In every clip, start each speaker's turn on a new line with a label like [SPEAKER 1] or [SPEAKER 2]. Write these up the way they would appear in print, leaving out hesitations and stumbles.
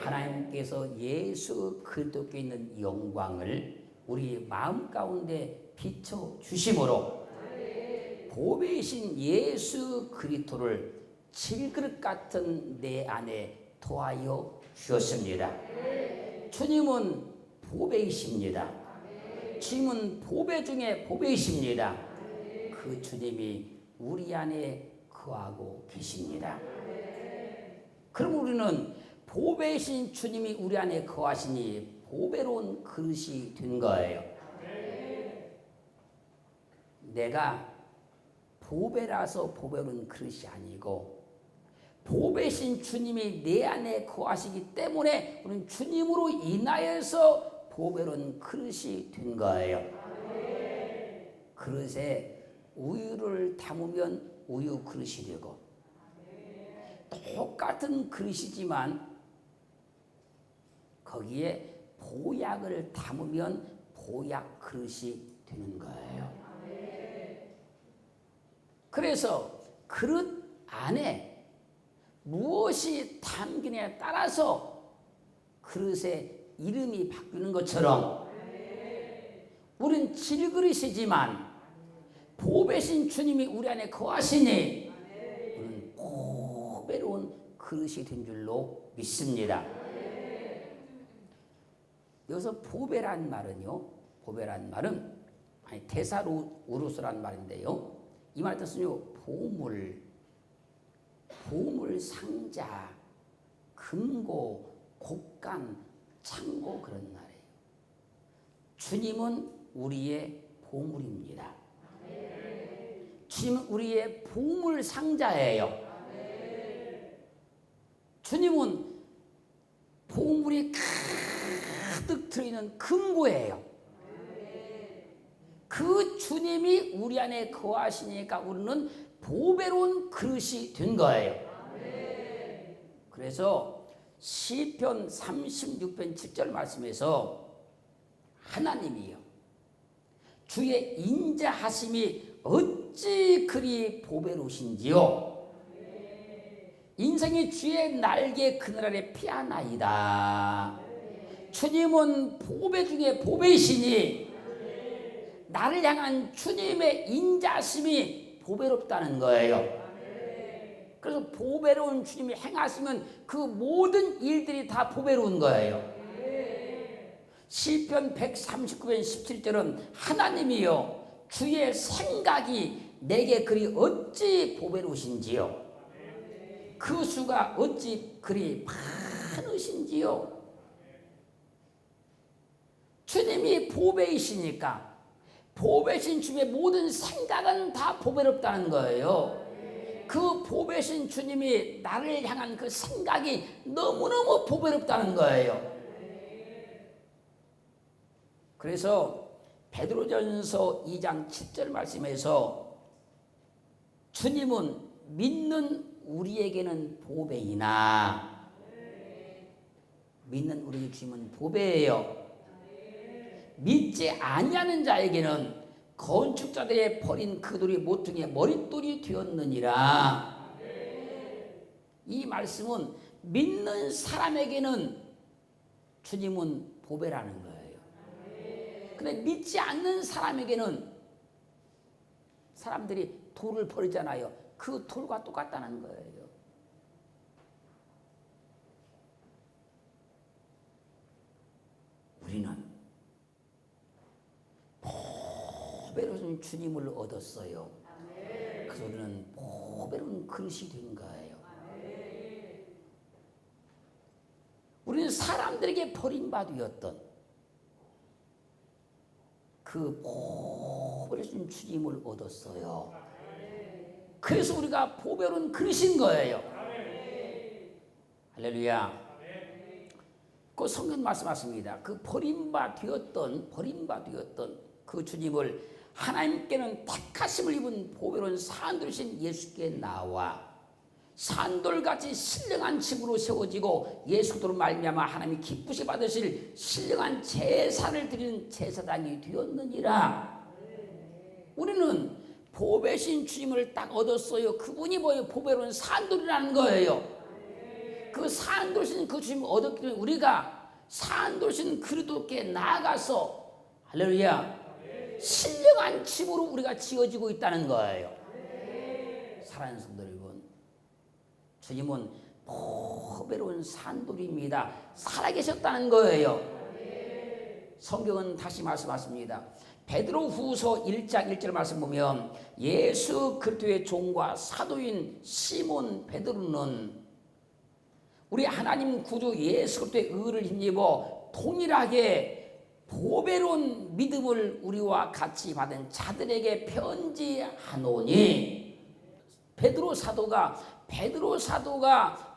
[SPEAKER 1] 하나님께서 예수 그리스도께 있는 영광을 우리 마음 가운데 비춰 주심으로 보배이신 예수 그리스도를 질그릇 같은 내 안에 토하여 주셨습니다. 주님은 보배이십니다. 주님은 보배 중에 보배이십니다. 그 주님이 우리 안에 거하고 계십니다. 그럼 우리는 보배이신 주님이 우리 안에 거하시니 보배로운 그릇이 된 거예요. 내가 보배라서 보배로운 그릇이 아니고 보배신 주님이 내 안에 거하시기 때문에 우리는 주님으로 인하여서 보배로운 그릇이 된 거예요. 그릇에 우유를 담으면 우유 그릇이 되고 똑같은 그릇이지만 거기에 보약을 담으면 보약 그릇이 되는 거예요. 그래서 그릇 안에 무엇이 담기냐에 따라서 그릇의 이름이 바뀌는 것처럼 우린 질그릇이지만 보배신 주님이 우리 안에 거하시니 우리는 보배로운 그릇이 된 줄로 믿습니다. 여기서 보배란 말은요, 보배란 말은 테사우루스란 말인데요, 이 말 뜻은요, 보물 상자, 금고, 곡간, 창고 그런 말이에요. 주님은 우리의 보물입니다. 주님은 우리의 보물 상자예요. 주님은 보물이 가득 들어있는 금고예요. 그 주님이 우리 안에 거하시니까 우리는 보배로운 그릇이 된 거예요. 그래서 시편 36편 7절 말씀에서 하나님이요 주의 인자하심이 어찌 그리 보배로우신지요. 인생이 주의 날개 그늘 아래 피하나이다. 주님은 보배 중에 보배이시니 나를 향한 주님의 인자심이 보배롭다는 거예요. 그래서 보배로운 주님이 행하시면 그 모든 일들이 다 보배로운 거예요. 시편 139편 17절은 하나님이여 주의 생각이 내게 그리 어찌 보배로우신지요. 그 수가 어찌 그리 많으신지요. 주님이 보배이시니까 보배신 주님의 모든 생각은 다 보배롭다는 거예요. 그 보배신 주님이 나를 향한 그 생각이 너무너무 보배롭다는 거예요. 그래서 베드로전서 2장 7절 말씀에서 주님은 믿는 우리에게는 보배이나 믿는 우리 주님은 보배예요. 믿지 아니하는 자에게는 건축자들의 버린 그 돌이 모퉁이의 머릿돌이 되었느니라. 이 말씀은 믿는 사람에게는 주님은 보배라는 거예요. 근데 믿지 않는 사람에게는 사람들이 돌을 버리잖아요. 그 돌과 똑같다는 거예요. 우리는 보배로운 주님을 얻었어요. 그래서 우리는 보배로운 그릇이 된 거예요. 우리는 사람들에게 버림받았던 그 보배로운 주님을 얻었어요. 그래서 우리가 보배로운 그릇인 거예요. 할렐루야. 그 성경 말씀하십니다. 그 버림받았던 그 주님을 하나님께는 택하심을 입은 보배로운 산돌이신 예수께 나와 산돌같이 신령한 집으로 세워지고 예수로 말미암아 하나님이 기쁘시 받으실 신령한 제사를 드리는 제사장이 되었느니라. 우리는 보배신 주님을 딱 얻었어요. 그분이 뭐예요? 보배로운 산돌이라는 거예요. 그 산도신 그 주님을 얻었기 때문에 우리가 산도신 그리스도께 나아가서 할렐루야 신령한 집으로 우리가 지어지고 있다는 거예요. 사랑하는 성도 여러분, 주님은 보배로운 산돌입니다. 살아계셨다는 거예요. 성경은 다시 말씀하십니다. 베드로후서 1장 1절 말씀 보면 예수 그리스도의 종과 사도인 시몬 베드로는 우리 하나님 구주 예수 그리스도의 의를 힘입어 동일하게 보배로운 믿음을 우리와 같이 받은 자들에게 편지하노니 베드로 사도가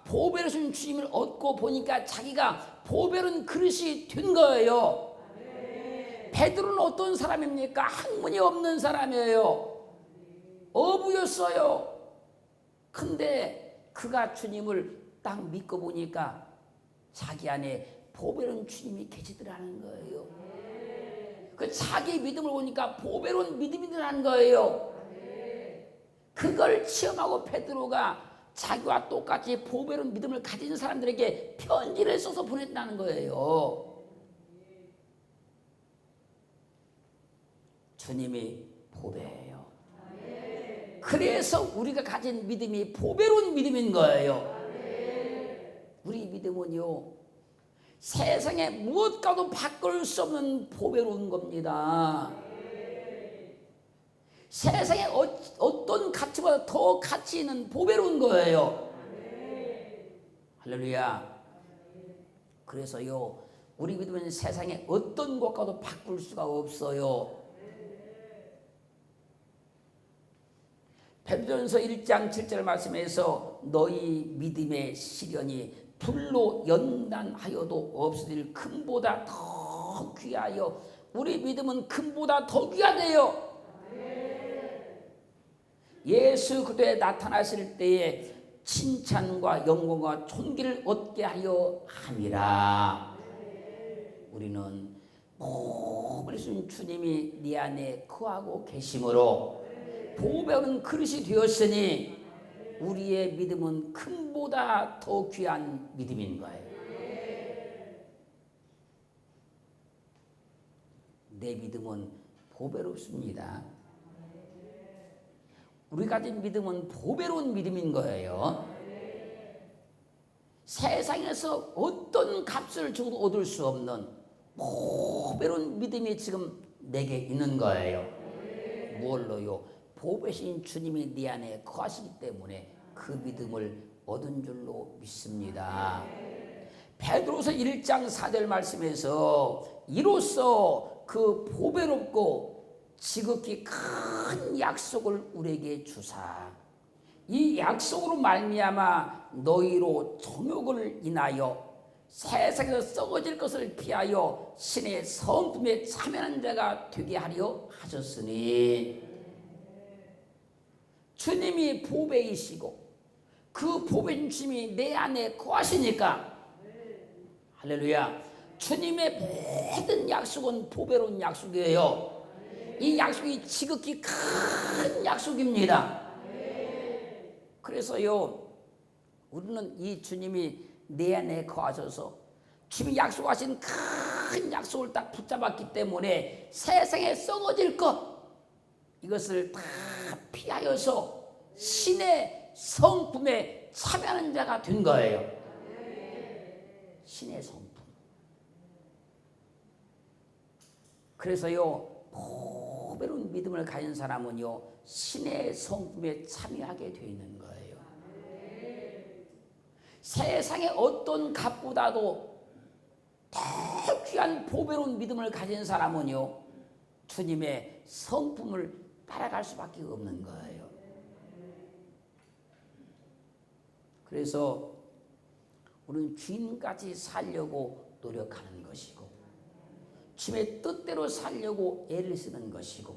[SPEAKER 1] 보배로운 주님을 얻고 보니까 자기가 보배로운 그릇이 된 거예요. 베드로는 어떤 사람입니까? 학문이 없는 사람이에요. 어부였어요. 근데 그가 주님을 딱 믿고 보니까 자기 안에 보배로운 주님이 계시더라는 거예요. 그 자기 믿음을 보니까 보배로운 믿음이더라는 거예요. 그걸 체험하고 베드로가 자기와 똑같이 보배로운 믿음을 가진 사람들에게 편지를 써서 보냈다는 거예요. 주님이 보배예요. 그래서 우리가 가진 믿음이 보배로운 믿음인 거예요. 우리 믿음은요, 세상에 무엇과도 바꿀 수 없는 보배로운 겁니다. 세상에 어떤 가치보다 더 가치 있는 보배로운 거예요. 할렐루야. 그래서요, 우리 믿음은 세상에 어떤 것과도 바꿀 수가 없어요. 베드로전서 1장 7절 말씀에서 너희 믿음의 시련이 불로 연단하여도 없어질 금보다 더 귀하여, 우리 믿음은 금보다 더 귀하대요. 예수 그리스도에 나타나실 때에 칭찬과 영광과 존귀를 얻게 하려 함이라. 우리는 보배로우신 주님이 네 안에 거하고 계심으로 보배로운 그릇이 되었으니 우리의 믿음은 금보다 더 귀한 믿음인 거예요. 내 믿음은 보배롭습니다. 우리가 가진 믿음은 보배로운 믿음인 거예요. 세상에서 어떤 값을 주고도 얻을 수 없는 보배로운 믿음이 지금 내게 있는 거예요. 무엇로요? 보배신 주님이 네 안에 거하시기 때문에 그 믿음을 얻은 줄로 믿습니다. 베드로서 1장 4절 말씀에서 이로써 그 보배롭고 지극히 큰 약속을 우리에게 주사 이 약속으로 말미암아 너희로 정욕을 인하여 세상에서 썩어질 것을 피하여 신의 성품에 참여하는 자가 되게 하려 하셨으니, 주님이 보배이시고 그 보배인 주님이 내 안에 거하시니까, 할렐루야, 주님의 모든 약속은 보배로운 약속이에요. 이 약속이 지극히 큰 약속입니다. 그래서요, 우리는 이 주님이 내 안에 거하셔서 주님이 약속하신 큰 약속을 딱 붙잡았기 때문에 세상에 썩어질 것, 이것을 다 피하여서 신의 성품에 참여하는 자가 된 거예요. 신의 성품. 그래서요, 보배로운 믿음을 가진 사람은요, 신의 성품에 참여하게 되어 있는 거예요. 세상의 어떤 값보다도 더 귀한 보배로운 믿음을 가진 사람은요, 주님의 성품을 따라갈 수밖에 없는 거예요. 그래서 우리는 주님같이 살려고 노력하는 것이고, 주님의 뜻대로 살려고 애를 쓰는 것이고,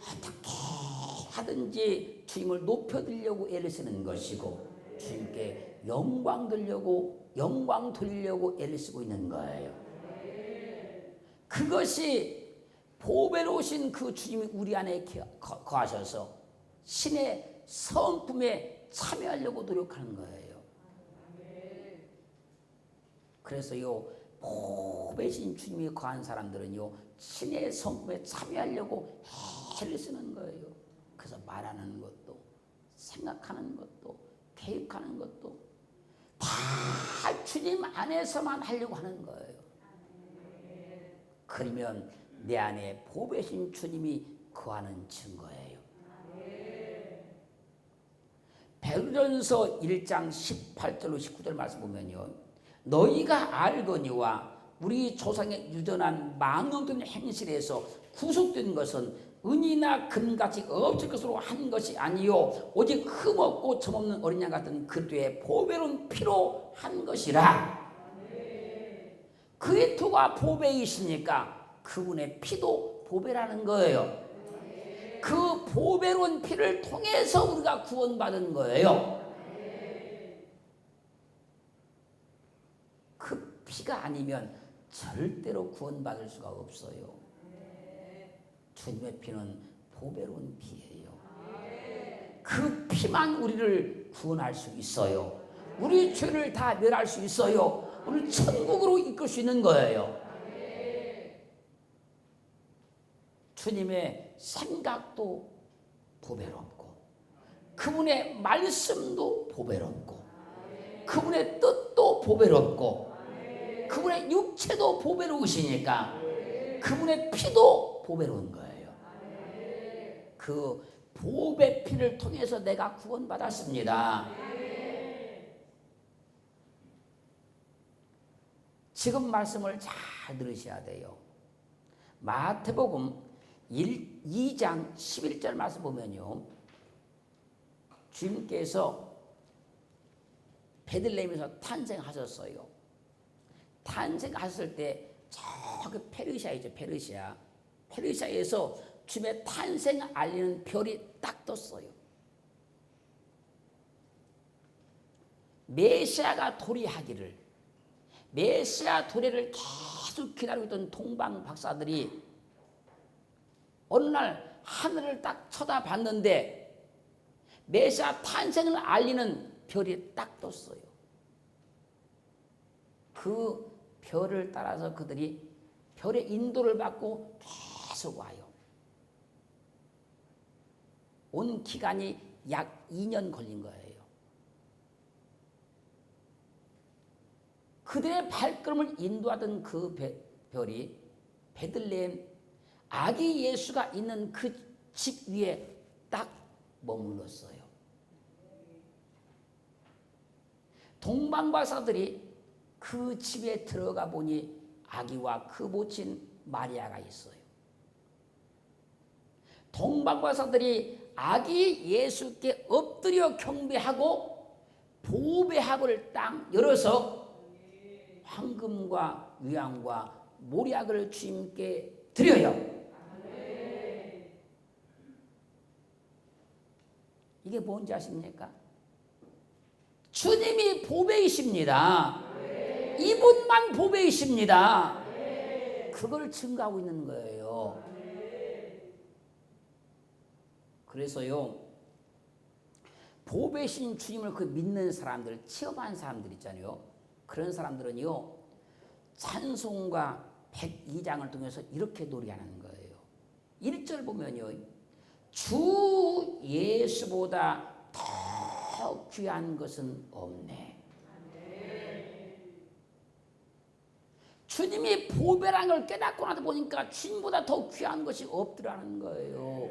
[SPEAKER 1] 어떻게 하든지 주님을 높여드리려고 애를 쓰는 것이고, 주님께 영광 돌리려고 애를 쓰고 있는 거예요. 그것이 보배로우신 그 주님이 우리 안에 거하셔서 신의 성품에 참여하려고 노력하는 거예요. 그래서요, 보배신 주님이 거한 사람들은요, 신의 성품에 참여하려고 애를 쓰는 거예요. 그래서 말하는 것도, 생각하는 것도, 계획하는 것도 다 주님 안에서만 하려고 하는 거예요. 그러면 내 안에 보배신 주님이 거하는 증거예요. 베드로전서 1장 18절로 19절 말씀 보면요, 너희가 알거니와 우리 조상의 유전한 망령된 행실에서 구속된 것은 은이나 금같이 없을 것으로 한 것이 아니요 오직 흠없고 점없는 어린 양 같은 그리스도의 보배로운 피로 한 것이라. 그의 토가 보배이시니까 그분의 피도 보배라는 거예요. 그 보배로운 피를 통해서 우리가 구원받은 거예요. 그 피가 아니면 절대로 구원받을 수가 없어요. 주님의 피는 보배로운 피예요. 그 피만 우리를 구원할 수 있어요. 우리 죄를 다 멸할 수 있어요. 우리를 천국으로 이끌 수 있는 거예요. 주님의 생각도 보배롭고 그분의 말씀도 보배롭고 그분의 뜻도 보배롭고 그분의 육체도 보배로우시니까 그분의 피도 보배로운 거예요. 그 보배 피를 통해서 내가 구원받았습니다. 지금 말씀을 잘 들으셔야 돼요. 마태복음 2장 11절 말씀 보면요, 주님께서 베들레헴에서 탄생하셨어요. 탄생하셨을 때 저기 페르시아이죠. 페르시아에서 주님의 탄생을 알리는 별이 딱 떴어요. 메시아가 도래하기를, 메시아 도래를 계속 기다리고 있던 동방 박사들이 어느 날 하늘을 딱 쳐다봤는데 메시아 탄생을 알리는 별이 딱 떴어요. 그 별을 따라서 그들이 별의 인도를 받고 계속 와요. 온 기간이 약 2년 걸린 거예요. 그들의 발걸음을 인도하던 그 별이 베들레헴 아기 예수가 있는 그 집 위에 딱 머물렀어요. 동방박사들이 그 집에 들어가 보니 아기와 그 모친 마리아가 있어요. 동방박사들이 아기 예수께 엎드려 경배하고 보배합을 딱 열어서 황금과 유향과 모략을 주님께 드려요. 이게 뭔지 아십니까? 주님이 보배이십니다. 이분만 보배이십니다. 그걸 증거하고 있는 거예요. 그래서요, 보배신 주님을 그 믿는 사람들, 체험한 사람들 있잖아요. 그런 사람들은요, 찬송가 102장을 통해서 이렇게 노래하는 거예요. 1절 보면요, 주 예수보다 더 귀한 것은 없네. 주님이 보배라는 걸 깨닫고 나서 보니까 주님보다 더 귀한 것이 없더라는 거예요.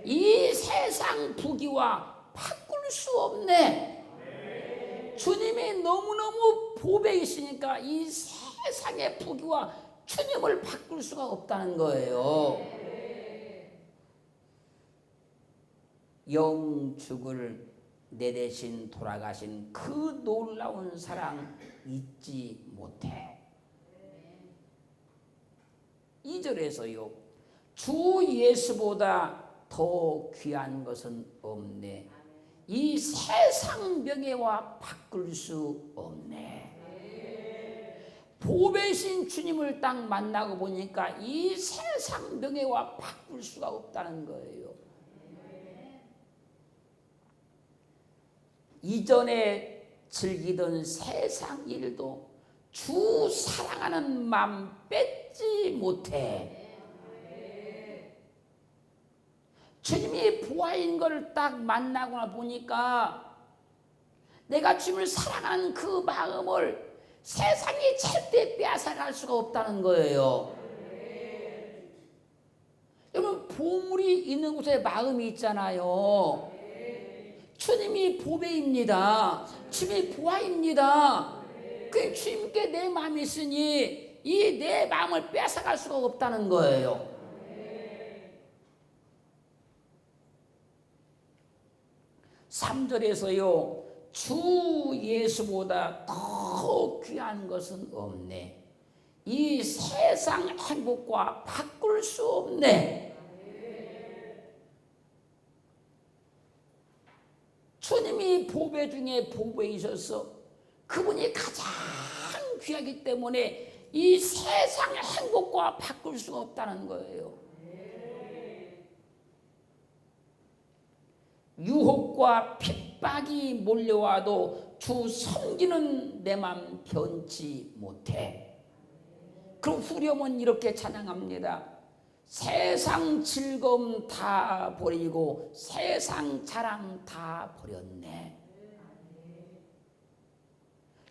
[SPEAKER 1] 이 세상 부귀와 바꿀 수 없네. 주님이 너무너무 보배이시니까 이 세상의 부귀와 주님을 바꿀 수가 없다는 거예요. 영죽을 내 대신 돌아가신 그 놀라운 사랑 잊지 못해. 2절에서요, 주 예수보다 더 귀한 것은 없네. 이 세상 명예와 바꿀 수 없네. 보배신 주님을 딱 만나고 보니까 이 세상 명예와 바꿀 수가 없다는 거예요. 이전에 즐기던 세상 일도 주 사랑하는 마음 뺏지 못해. 주님이 보아인 걸 딱 만나거나 보니까 내가 주님을 사랑하는 그 마음을 세상이 절대 빼앗아갈 수가 없다는 거예요. 여러분, 보물이 있는 곳에 마음이 있잖아요. 주님이 보배입니다. 주님이 보아입니다. 그 주님께 내 마음이 있으니 이 내 마음을 뺏어갈 수가 없다는 거예요. 3절에서요, 주 예수보다 더 귀한 것은 없네. 이 세상 행복과 바꿀 수 없네. 주님이 보배 중에 보배이셔서 그분이 가장 귀하기 때문에 이 세상 행복과 바꿀 수가 없다는 거예요. 유혹과 핍박이 몰려와도 주 섬기는 내 맘 변치 못해. 그럼 후렴은 이렇게 찬양합니다. 세상 즐거움 다 버리고 세상 자랑 다 버렸네.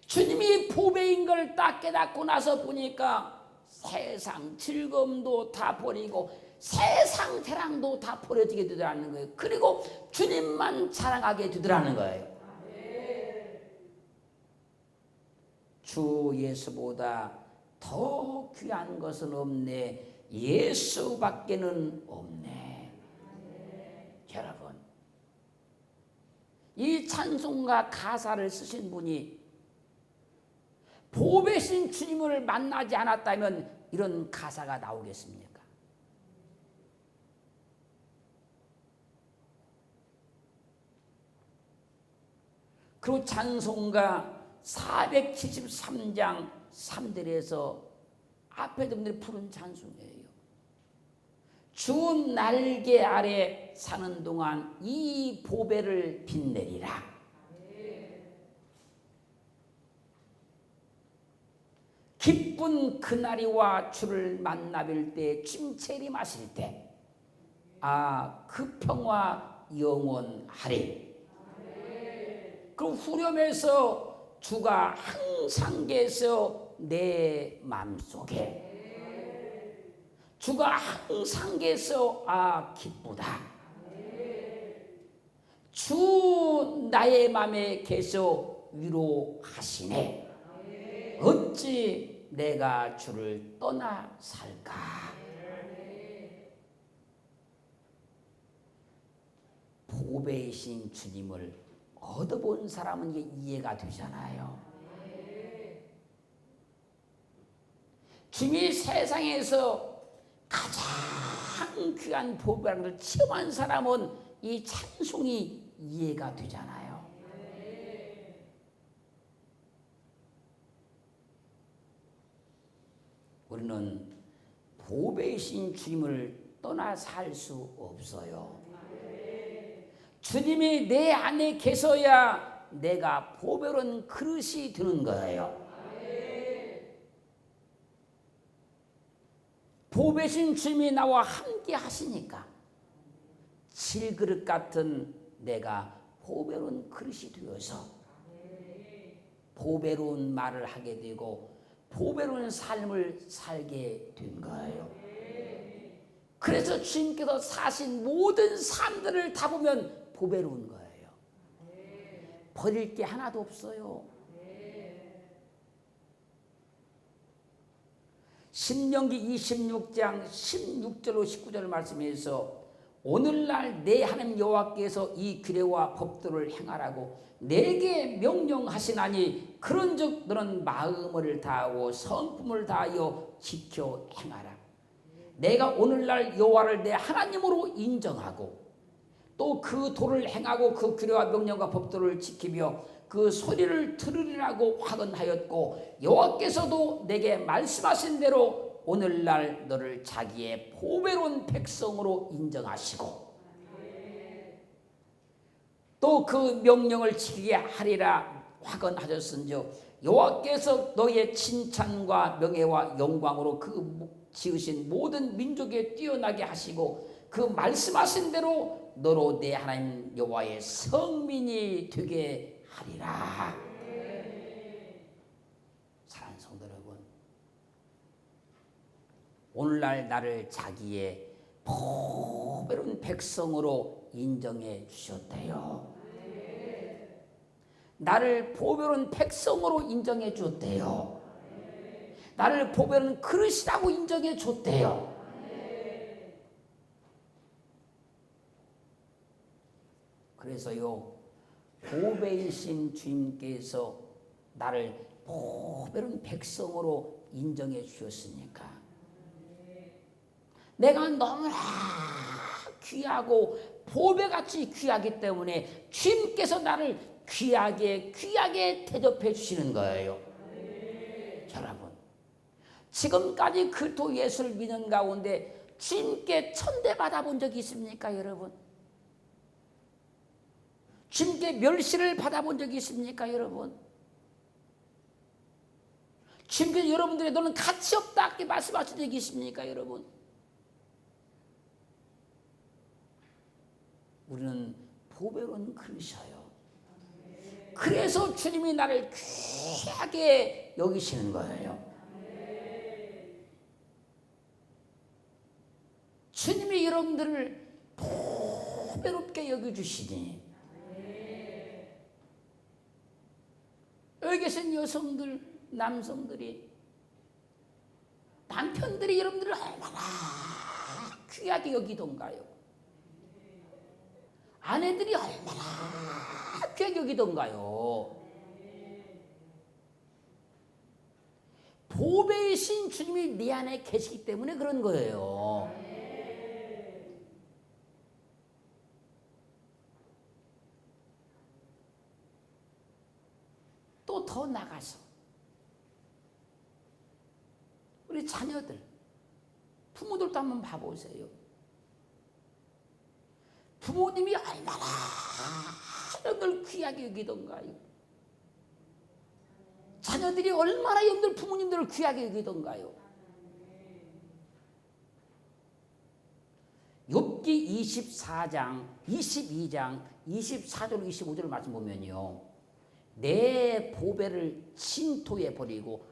[SPEAKER 1] 주님이 보배인 걸 딱 깨닫고 나서 보니까 세상 즐거움도 다 버리고 세상 자랑도 다 버려지게 되더라는 거예요. 그리고 주님만 자랑하게 되더라는 거예요. 주 예수보다 더 귀한 것은 없네. 예수밖에는 없네. 여러분, 이 찬송가 가사를 쓰신 분이 보배신 주님을 만나지 않았다면 이런 가사가 나오겠습니까? 그리고 찬송가 473장 3절에서 앞에 분들이 부른 찬송이에요. 주 날개 아래 사는 동안 이 보배를 빛내리라. 기쁜 그날이와 주를 만나뵐 때 침체리 마실 때 그 평화 영원하리. 그 후렴에서 주가 항상 계셔 내 마음속에, 주가 항상 계셔 기쁘다. 주 나의 맘에 계셔 위로하시네. 어찌 내가 주를 떠나 살까. 보배이신 주님을 얻어본 사람은 이게 이해가 되잖아요. 주님이 세상에서 가장 귀한 보배라는 걸 체험한 사람은 이 찬송이 이해가 되잖아요. 우리는 보배이신 주님을 떠나 살 수 없어요. 주님이 내 안에 계셔야 내가 보배로운 그릇이 되는 거예요. 보배신 주님이 나와 함께 하시니까 질그릇 같은 내가 보배로운 그릇이 되어서 보배로운 말을 하게 되고 보배로운 삶을 살게 된 거예요. 그래서 주님께서 사신 모든 삶들을 다 보면 보배로운 거예요. 버릴 게 하나도 없어요. 신명기 26장 16절로 19절 말씀에서 오늘날 내 하나님 여호와께서 이 규례와 법도를 행하라고 내게 명령하시나니 그런즉 너는 마음을 다하고 성품을 다하여 지켜 행하라. 내가 오늘날 여호와를 내 하나님으로 인정하고 또 그 도를 행하고 그 규례와 명령과 법도를 지키며 그 소리를 들으리라고 화건하였고 여호와께서도 내게 말씀하신 대로 오늘날 너를 자기의 보배로운 백성으로 인정하시고 또 그 명령을 지키게 하리라 화건하셨은즉 여호와께서 너의 칭찬과 명예와 영광으로 그 지으신 모든 민족에 뛰어나게 하시고 그 말씀하신 대로 너로 내 하나님 여호와의 성민이 되게 하리라. 사랑하는 성도 여러분, 오늘날 나를 자기의 보배로운 백성으로 인정해 주셨대요. 나를 보배로운 백성으로 인정해 줬대요. 나를 보배로운 그릇이라고 인정해 줬대요. 그래서요, 보배이신 주님께서 나를 보배로운 백성으로 인정해 주셨으니까 내가 너무나 귀하고 보배같이 귀하기 때문에 주님께서 나를 귀하게 대접해 주시는 거예요. 여러분, 지금까지 그리스도 예수를 믿는 가운데 주님께 천대 받아본 적이 있습니까, 여러분? 주님께 멸시를 받아본 적이 있습니까, 여러분? 주님께서 여러분들의 너는 가치 없다 이렇게 말씀하신 적이 있습니까, 여러분? 우리는 보배로운 그릇이에요. 그래서 주님이 나를 귀하게 여기시는 거예요. 주님이 여러분들을 보배롭게 여겨주시니 여기 계신 여성들, 남성들이, 남편들이 여러분들을 얼마나 귀하게 여기던가요? 아내들이 얼마나 귀하게 여기던가요? 보배이신 주님이 내 안에 계시기 때문에 그런 거예요. 또 더 나가서 우리 자녀들, 부모들도 한번 봐보세요. 부모님이 얼마나 여러분들 귀하게 여기던가요? 자녀들이 얼마나 여러분들 부모님들을 귀하게 여기던가요? 욥기 24장, 22장, 24절, 25절을 말씀 보면요, 내 보배를 진토에 버리고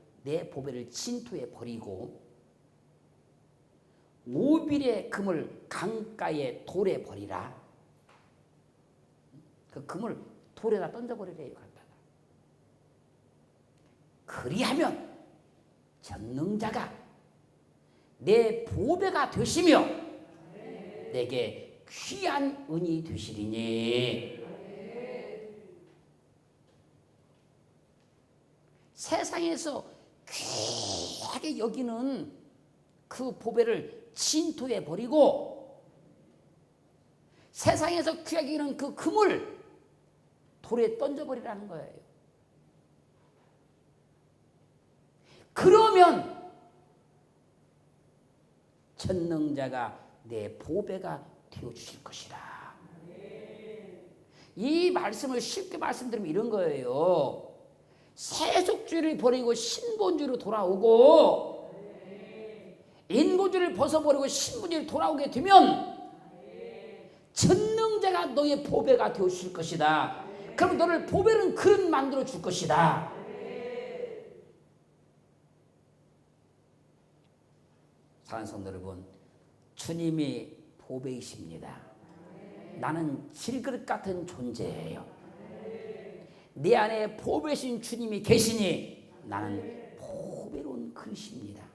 [SPEAKER 1] 오빌의 금을 강가의 돌에 버리라. 그 금을 돌에다 던져버리래요, 갖다가. 그리하면 전능자가 내 보배가 되시며 내게 귀한 은이 되시리니. 세상에서 귀하게 여기는 그 보배를 진토에 버리고 세상에서 귀하게 여기는 그 금을 돌에 던져버리라는 거예요. 그러면 전능자가 내 보배가 되어주실 것이다. 이 말씀을 쉽게 말씀드리면 이런 거예요. 세속주의를 버리고 신본주의로 돌아오고 인본주의를 벗어버리고 신본주의로 돌아오게 되면 전능자가 너의 보배가 되어주실 것이다. 그럼 너를 보배는 그릇 만들어 줄 것이다. 사랑하는 성도 여러분, 주님이 보배이십니다. 나는 질그릇 같은 존재예요. 내 안에 보배신 주님이 계시니 나는 보배로운 그릇입니다.